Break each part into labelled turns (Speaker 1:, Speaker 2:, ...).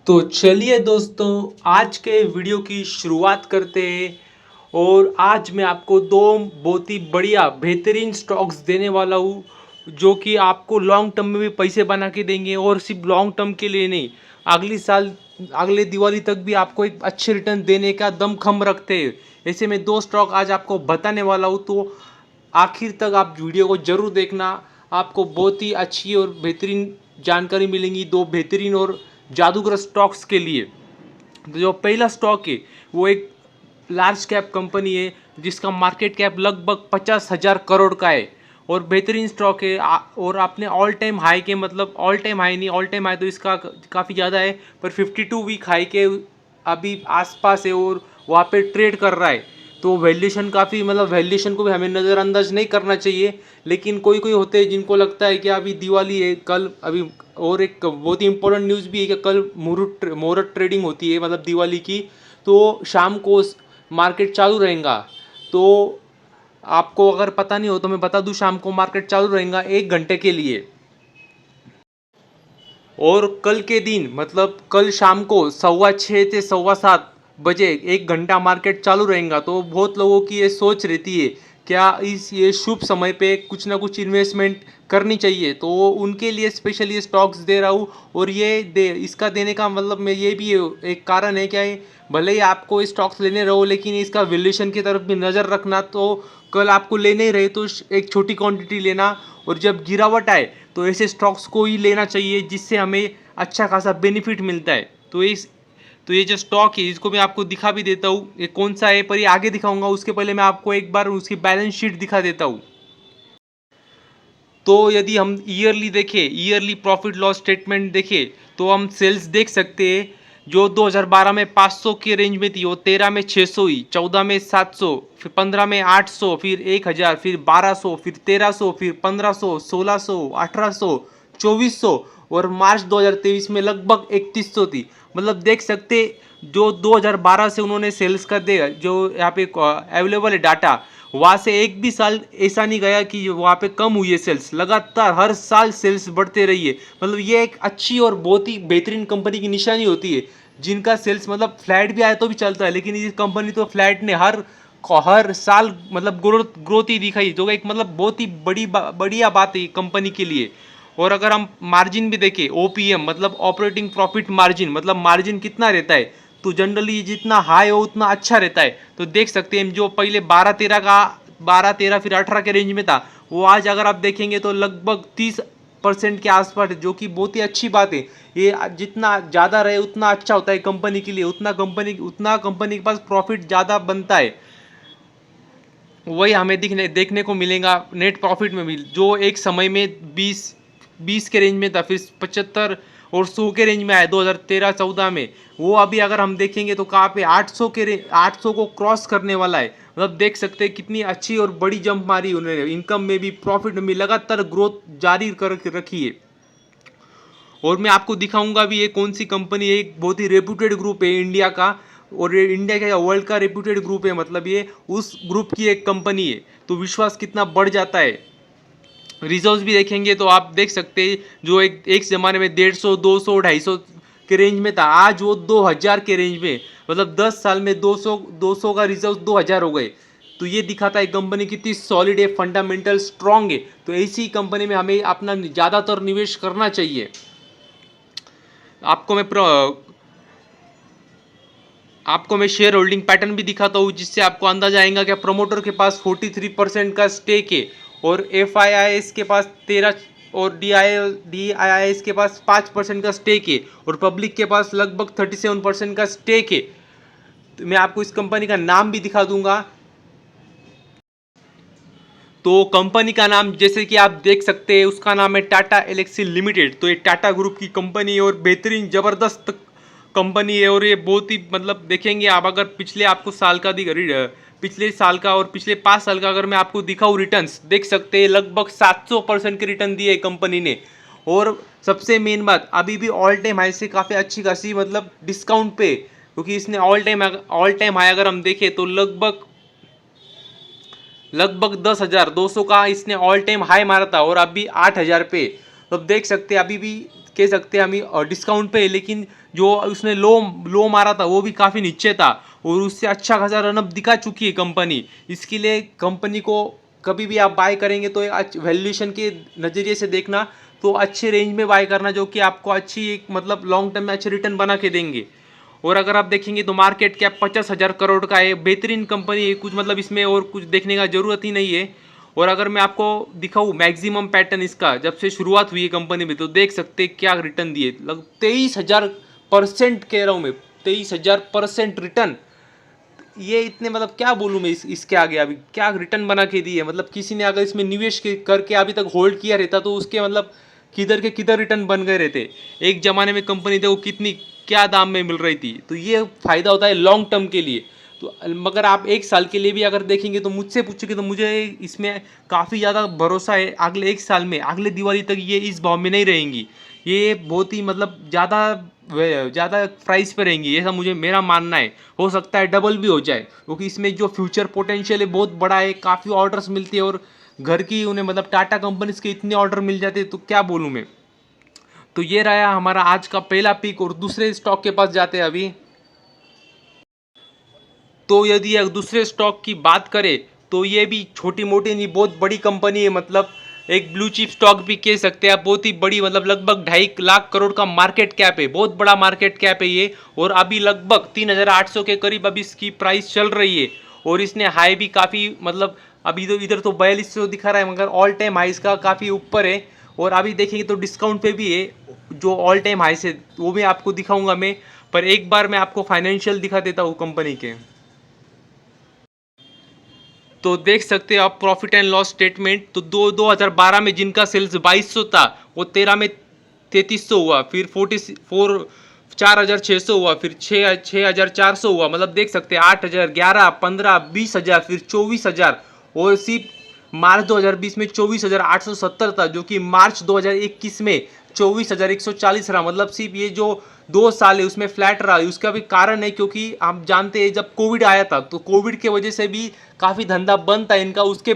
Speaker 1: तो चलिए दोस्तों, आज के वीडियो की शुरुआत करते हैं। और आज मैं आपको दो बहुत ही बढ़िया बेहतरीन स्टॉक्स देने वाला हूँ, जो कि आपको लॉन्ग टर्म में भी पैसे बना के देंगे। और सिर्फ लॉन्ग टर्म के लिए नहीं, अगली साल अगले दिवाली तक भी आपको एक अच्छे रिटर्न देने का दमखम रखते हैं। ऐसे में दो स्टॉक आज आपको बताने वाला हूँ, तो आखिर तक आप वीडियो को ज़रूर देखना। आपको बहुत ही अच्छी और बेहतरीन जानकारी मिलेंगी दो बेहतरीन और जादूगर स्टॉक्स के लिए। तो जो पहला स्टॉक है वो एक लार्ज कैप कंपनी है, जिसका मार्केट कैप लगभग 50,000 करोड़ का है और बेहतरीन स्टॉक है। और आपने ऑल टाइम हाई के, मतलब ऑल टाइम हाई नहीं, ऑल टाइम हाई तो इसका काफ़ी ज़्यादा है, पर 52 वीक हाई के अभी आसपास है और वहाँ पे ट्रेड कर रहा है। तो वैल्यूएशन काफ़ी, मतलब वैल्यूएशन को भी हमें नज़रअंदाज नहीं करना चाहिए। लेकिन कोई कोई होते हैं जिनको लगता है कि अभी दिवाली है, कल अभी। और एक बहुत ही इंपॉर्टेंट न्यूज़ भी है कि कल मुहूर्त ट्रेडिंग होती है, मतलब दिवाली की। तो शाम को मार्केट चालू रहेगा। तो आपको अगर पता नहीं हो तो मैं बता दूं, शाम को मार्केट चालू रहेगा 1 घंटे के लिए। और कल के दिन, मतलब कल शाम को 6:15 से 7:15 बजे 1 घंटा मार्केट चालू रहेगा। तो बहुत लोगों की ये सोच रहती है, क्या इस ये शुभ समय पे कुछ ना कुछ इन्वेस्टमेंट करनी चाहिए। तो उनके लिए स्पेशल ये स्टॉक्स दे रहा हूँ। और ये इसका देने का मतलब मैं ये भी एक कारण है, क्या है, भले ही आपको स्टॉक्स लेने रहो, लेकिन इसका वैल्यूएशन की तरफ भी नज़र रखना। तो कल आपको लेने ही रहे तो एक छोटी क्वांटिटी लेना, और जब गिरावट आए तो ऐसे स्टॉक्स को ही लेना चाहिए जिससे हमें अच्छा खासा बेनिफिट मिलता है। तो ये जो स्टॉक है इसको मैं आपको दिखा भी देता हूँ, ये कौन सा है, पर ये आगे दिखाऊंगा। उसके पहले मैं आपको एक बार उसकी बैलेंस शीट दिखा देता हूँ। तो यदि हम ईयरली देखें, ईयरली प्रॉफिट लॉस स्टेटमेंट देखें, तो हम सेल्स देख सकते हैं। जो 2012 में 500 के रेंज में थी, वो 13 में 600 हुई, 14 में 700, फिर 15 में 800, फिर 1000, फिर 1200, फिर 1300, फिर 1500, 1600, 1800, 2400, और मार्च 2023 में लगभग 3100 थी। मतलब देख सकते, जो 2012 से उन्होंने सेल्स का दे, जो यहाँ पे अवेलेबल है डाटा, वहाँ से एक भी साल ऐसा नहीं गया कि वहाँ पे कम हुई है सेल्स। लगातार हर साल सेल्स बढ़ते रही है। मतलब ये एक अच्छी और बहुत ही बेहतरीन कंपनी की निशानी होती है, जिनका सेल्स मतलब फ्लैट भी आए तो भी चलता है। लेकिन ये कंपनी तो फ्लैट ने हर साल मतलब ग्रोथ ही दिखाई, जो एक मतलब बहुत ही बढ़िया बात है कंपनी के लिए। और अगर हम मार्जिन भी देखें, ओपीएम मतलब ऑपरेटिंग प्रॉफिट मार्जिन, मतलब मार्जिन कितना रहता है, तो जनरली जितना हाई हो उतना अच्छा रहता है। तो देख सकते हैं, जो पहले 12-13 फिर 18 के रेंज में था, वो आज अगर आप देखेंगे तो लगभग 30% के आसपास है, जो कि बहुत ही अच्छी बात है। ये जितना ज़्यादा रहे उतना अच्छा होता है कंपनी के लिए, उतना कंपनी के पास प्रॉफिट ज़्यादा बनता है। वही हमें देखने को मिलेगा नेट प्रॉफिट में भी, जो एक समय में 20 के रेंज में था, फिर 75 और 100 के रेंज में आया 2013-14 में। वो अभी अगर हम देखेंगे तो कहाँ पे 800 को क्रॉस करने वाला है। मतलब देख सकते हैं कितनी अच्छी और बड़ी जंप मारी उन्होंने, इनकम में भी प्रॉफिट में भी लगातार ग्रोथ जारी कर रखी है। और मैं आपको दिखाऊंगा भी ये कौन सी कंपनी है। एक बहुत ही रेप्यूटेड ग्रुप है इंडिया का, और ये इंडिया का वर्ल्ड का रेप्यूटेड ग्रुप है, मतलब ये उस ग्रुप की एक कंपनी है। तो विश्वास कितना बढ़ जाता है। रिजर्व्स भी देखेंगे तो आप देख सकते हैं, जो एक ज़माने में 150, 200, 250 के रेंज में था, आज वो 2000 के रेंज में। मतलब 10 साल में 200 का रिजर्व 2000 हो गए। तो ये दिखाता है कंपनी कितनी सॉलिड है, फंडामेंटल स्ट्रांग है। तो ऐसी कंपनी में हमें अपना ज़्यादातर निवेश करना चाहिए। आपको मैं आपको मैं शेयर होल्डिंग पैटर्न भी दिखाता हूँ, जिससे आपको अंदाजा आएगा कि प्रमोटर के पास 43% का स्टेक है, और एफआईआईएस के पास 13, और डीआईआईएस के पास 5% का स्टेक है, और पब्लिक के पास लगभग 37% का स्टेक है। तो मैं आपको इस कंपनी का नाम भी दिखा दूंगा। तो कंपनी का नाम जैसे कि आप देख सकते हैं, उसका नाम है टाटा एलेक्सी लिमिटेड। तो ये टाटा ग्रुप की कंपनी है और बेहतरीन ज़बरदस्त कंपनी है। और ये बहुत ही, मतलब देखेंगे आप, अगर पिछले आपको साल का पिछले साल का और पिछले 5 साल का अगर मैं आपको दिखाऊँ रिटर्न्स, देख सकते हैं लगभग 700% के रिटर्न दिए कंपनी ने। और सबसे मेन बात, अभी भी ऑल टाइम हाई से काफ़ी अच्छी खासी, मतलब डिस्काउंट पे, क्योंकि इसने ऑल टाइम हाई अगर हम देखें तो लगभग 10,200 का इसने ऑल टाइम हाई मारा था, और अभी 8,000 पे। तो अब देख सकते हैं अभी भी कह सकते हैं हमें डिस्काउंट पे है, लेकिन जो उसने लो लो मारा था वो भी काफ़ी नीचे था और उससे अच्छा खासा रनअप दिखा चुकी है कंपनी। इसके लिए कंपनी को कभी भी आप बाय करेंगे तो एक वैल्यूएशन के नज़रिए से देखना, तो अच्छे रेंज में बाय करना जो कि आपको अच्छी एक मतलब लॉन्ग टर्म में अच्छे रिटर्न बना के देंगे। और अगर आप देखेंगे तो मार्केट कैप 50,000 करोड़ का है, बेहतरीन कंपनी है, कुछ मतलब इसमें और कुछ देखने का जरूरत ही नहीं है। और अगर मैं आपको दिखाऊँ मैक्सिमम पैटर्न इसका जब से शुरुआत हुई है कंपनी में, तो देख सकते हैं क्या रिटर्न दिए, लग 23,000% कह रहा हूँ मैं, 23,000% रिटर्न। ये इतने मतलब क्या बोलूँ मैं इसके आगे अभी क्या रिटर्न बना के दिए, मतलब किसी ने अगर इसमें निवेश करके अभी तक होल्ड किया रहता तो उसके मतलब किधर के किधर रिटर्न बन गए रहते। एक ज़माने में कंपनी देखो कितनी क्या दाम में मिल रही थी, तो ये फ़ायदा होता है लॉन्ग टर्म के लिए। तो मगर आप एक साल के लिए भी अगर देखेंगे तो मुझसे पूछोगे तो मुझे इसमें काफ़ी ज़्यादा भरोसा है, अगले एक साल में अगले दिवाली तक ये इस भाव में नहीं रहेंगी, ये बहुत ही मतलब ज़्यादा प्राइस पे रहेंगी, ऐसा मुझे मेरा मानना है। हो सकता है डबल भी हो जाए क्योंकि इसमें जो फ्यूचर पोटेंशियल है बहुत बड़ा है, काफ़ी ऑर्डर्स मिलती है और घर की उन्हें मतलब टाटा कंपनीज के इतने ऑर्डर मिल जाते हैं तो क्या बोलूँ मैं। तो ये रहा हमारा आज का पहला पिक और दूसरे स्टॉक के पास जाते हैं अभी। तो यदि एक दूसरे स्टॉक की बात करें तो ये भी छोटी मोटी नहीं बहुत बड़ी कंपनी है, मतलब एक ब्लू चिप स्टॉक भी कह सकते हैं आप, बहुत ही बड़ी, मतलब लगभग 2.5 लाख करोड़ का मार्केट कैप है, बहुत बड़ा मार्केट कैप है ये। और अभी लगभग 3,800 के करीब अभी इसकी प्राइस चल रही है और इसने हाई भी काफ़ी मतलब अभी इधर तो 4200 दिखा रहा है मगर ऑल टाइम हाई इसका काफ़ी ऊपर है। और अभी देखेंगे तो डिस्काउंट पे भी है, जो ऑल टाइम हाई से वो भी आपको दिखाऊंगा मैं, पर एक बार मैं आपको फाइनेंशियल दिखा देता हूँ कंपनी के। तो देख सकते हैं आप प्रॉफिट एंड लॉस स्टेटमेंट, तो 2012 में जिनका सेल्स 2200 था वो 13 में 3300 हुआ, फिर 4,600 हुआ, फिर 6,400 हुआ, मतलब देख सकते हैं 8,000, 11, 15, 20,000, फिर 24,000। और सिर्फ मार्च 2020 में 24,870 था, जो कि मार्च 2021 में 24,140 रहा, मतलब सिर्फ ये जो 2 साल है उसमें फ्लैट रहा। उसका भी कारण है क्योंकि हम जानते हैं जब कोविड आया था तो कोविड के वजह से भी काफ़ी धंधा बंद था इनका, उसके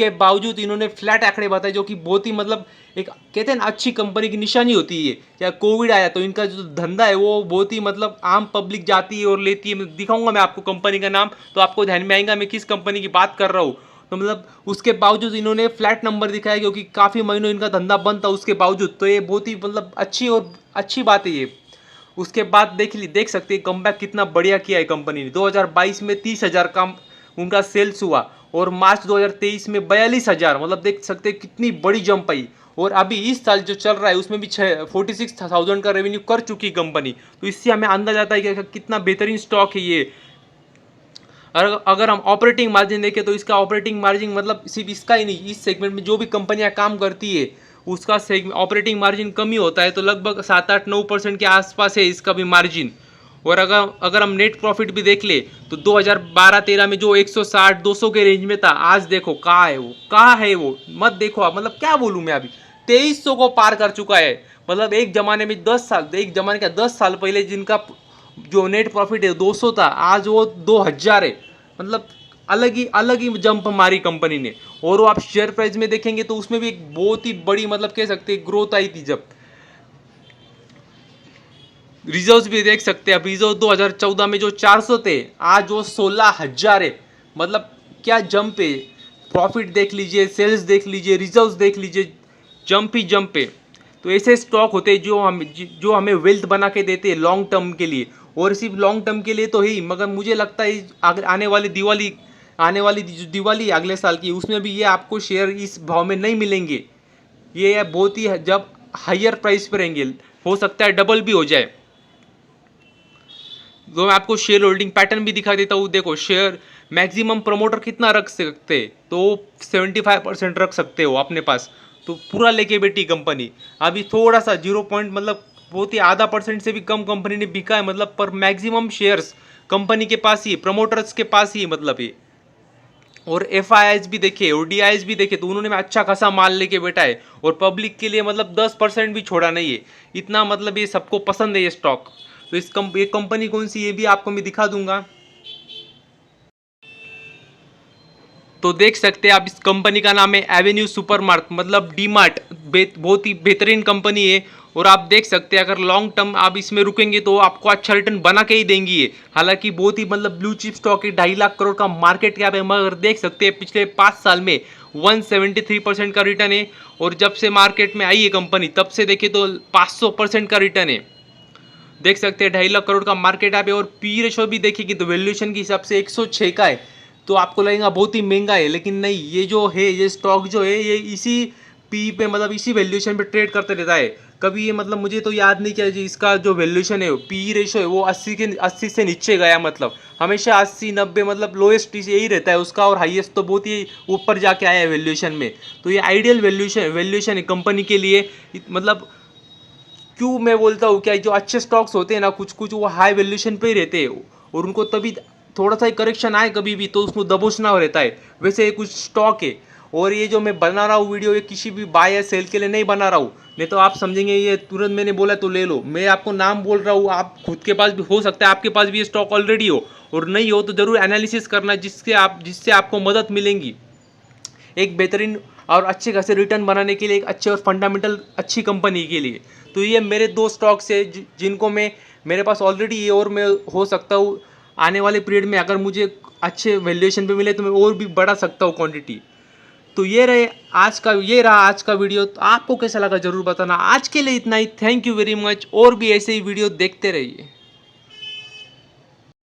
Speaker 1: बावजूद इन्होंने फ्लैट आंकड़े बताए, जो कि बहुत ही मतलब एक कहते हैं ना अच्छी कंपनी की निशानी होती है। क्या कोविड आया तो इनका जो धंधा है वो बहुत ही मतलब आम पब्लिक जाती है और लेती है। मैं दिखाऊंगा मैं आपको कंपनी का नाम तो आपको ध्यान में आएगा मैं किस कंपनी की बात कर रहा हूँ। तो मतलब उसके बावजूद इन्होंने फ्लैट नंबर दिखाया क्योंकि काफ़ी महीनों इनका धंधा बंद था उसके बावजूद, तो ये बहुत ही मतलब अच्छी बात है ये। उसके बाद देख सकते हैं कमबैक कितना बढ़िया किया है कंपनी ने। 2022 में 30,000 का उनका सेल्स हुआ और मार्च 2023 में 42,000, मतलब देख सकते हैं कितनी बड़ी जंप आई। और अभी इस साल जो चल रहा है उसमें भी 46,000 का रेवेन्यू कर चुकी कंपनी, तो इससे हमें अंदाजा आता है कि कितना बेहतरीन स्टॉक है ये। अगर हम ऑपरेटिंग मार्जिन देखें तो इसका ऑपरेटिंग मार्जिन मतलब सिर्फ इसका ही नहीं, इस सेगमेंट में जो भी कंपनियां काम करती है उसका ऑपरेटिंग मार्जिन कम ही होता है, तो लगभग 7-8-9% के आसपास है इसका भी मार्जिन। और अगर हम नेट प्रॉफिट भी देख ले तो 2012-13 में जो 160-200 के रेंज में था, आज देखो कहाँ है वो मत देखो आप, मतलब क्या बोलूँ मैं, अभी 2300 को पार कर चुका है। मतलब एक जमाने में 10 साल, एक जमाने का 10 साल पहले जिनका जो नेट प्रॉफिट है 200 था, आज वो 2,000 है, मतलब अलग ही जंप मारी कंपनी ने। और वो आप शेयर प्राइस में देखेंगे तो उसमें भी एक बहुत ही बड़ी मतलब कह सकते हैं ग्रोथ आई थी। जब रिजर्व्स भी देख सकते हैं, अब रिजर्व 2014 में जो 400 थे आज वो 16,000 है, मतलब क्या जंप है। प्रॉफिट देख लीजिए, सेल्स देख लीजिए, रिजर्व्स देख लीजिए, जंप ही जंप है। तो ऐसे स्टॉक होते हैं जो हमें वेल्थ बना के देते हैं लॉन्ग टर्म के लिए, और सिर्फ लॉन्ग टर्म के लिए तो ही, मगर मुझे लगता है आने वाली जो दिवाली अगले साल की उसमें भी ये आपको शेयर इस भाव में नहीं मिलेंगे, ये बहुत ही जब हायर प्राइस पर रहेंगे, हो सकता है डबल भी हो जाए। तो मैं आपको शेयर होल्डिंग पैटर्न भी दिखा देता हूँ। देखो शेयर मैक्सिमम प्रमोटर कितना रख सकते हैं, तो 75% रख सकते हो अपने पास, तो पूरा लेके बैठी कंपनी। अभी थोड़ा सा 0 पॉइंट मतलब बहुत ही आधा % से भी कम कंपनी ने बिका है, मतलब पर मैक्सिमम शेयर्स कंपनी के पास ही, प्रमोटर्स के पास ही मतलब ये। और एफ भी देखे और डी भी देखे तो उन्होंने अच्छा खासा माल लेके बैठा है और पब्लिक के लिए मतलब 10% भी छोड़ा नहीं है, इतना मतलब ये सबको पसंद है ये स्टॉक। तो ये कंपनी कौन सी ये भी आपको मैं दिखा दूंगा। तो देख सकते हैं आप, इस कंपनी का नाम है एवेन्यू सुपरमार्ट, मतलब डी मार्ट। बहुत ही बेहतरीन कंपनी है। और आप देख सकते हैं अगर लॉन्ग टर्म आप इसमें रुकेंगे तो आपको अच्छा रिटर्न बना के ही देंगी ये। हालांकि बहुत ही मतलब ब्लू चिप स्टॉक है, 2.5 लाख करोड़ का मार्केट कैप है, मगर देख सकते हैं पिछले 5 साल में 173% का रिटर्न है। और जब से मार्केट में आई है कंपनी तब से देखे तो 500% का रिटर्न है। देख सकते हैं 2.5 लाख करोड़ का मार्केट कैप है। और पी रेशो भी देखेंगे तो वैल्यूएशन के हिसाब से 106 का है। तो आपको लगेगा बहुत ही महंगा है, लेकिन नहीं, ये जो है ये स्टॉक जो है ये इसी पी पे मतलब इसी वैल्यूएशन पे ट्रेड करते रहता है। कभी ये मतलब मुझे तो याद नहीं किया जी इसका जो वैल्यूएशन है पी रेशो है वो 80 से नीचे गया, मतलब हमेशा 80-90 मतलब लोएस्ट यही रहता है उसका, और हाईएस्ट तो बहुत ही ऊपर जाके आया है वैल्यूएशन में। तो ये आइडियल वैल्यूएशन है कंपनी के लिए। मतलब क्यों मैं बोलता हूँ क्या, जो अच्छे स्टॉक्स होते हैं ना कुछ कुछ वो हाई वैल्यूएशन पे ही रहते हैं, और उनको तभी थोड़ा सा ही करेक्शन आए कभी भी तो उसको दबोचना रहता है। वैसे कुछ स्टॉक है। और ये जो मैं बना रहा हूँ वीडियो ये किसी भी बाय या सेल के लिए नहीं बना रहा हूँ, नहीं तो आप समझेंगे ये तुरंत मैंने बोला तो ले लो। मैं आपको नाम बोल रहा हूँ, आप खुद के पास भी हो सकता है, आपके पास भी ये स्टॉक ऑलरेडी हो, और नहीं हो तो जरूर एनालिसिस करना जिससे आपको मदद मिलेंगी एक बेहतरीन और अच्छे खासे रिटर्न बनाने के लिए, एक अच्छे और फंडामेंटल अच्छी कंपनी के लिए। तो ये मेरे 2 स्टॉक्स है जिनको मैं मेरे पास ऑलरेडी है, और मैं हो सकता हूँ आने वाले पीरियड में अगर मुझे अच्छे वैल्यूएशन पे मिले तो मैं और भी बढ़ा सकता हूँ क्वांटिटी। तो ये रहा आज का वीडियो। तो आपको कैसा लगा जरूर बताना। आज के लिए इतना ही। Thank you very much. और भी ऐसे ही वीडियो देखते रहिए।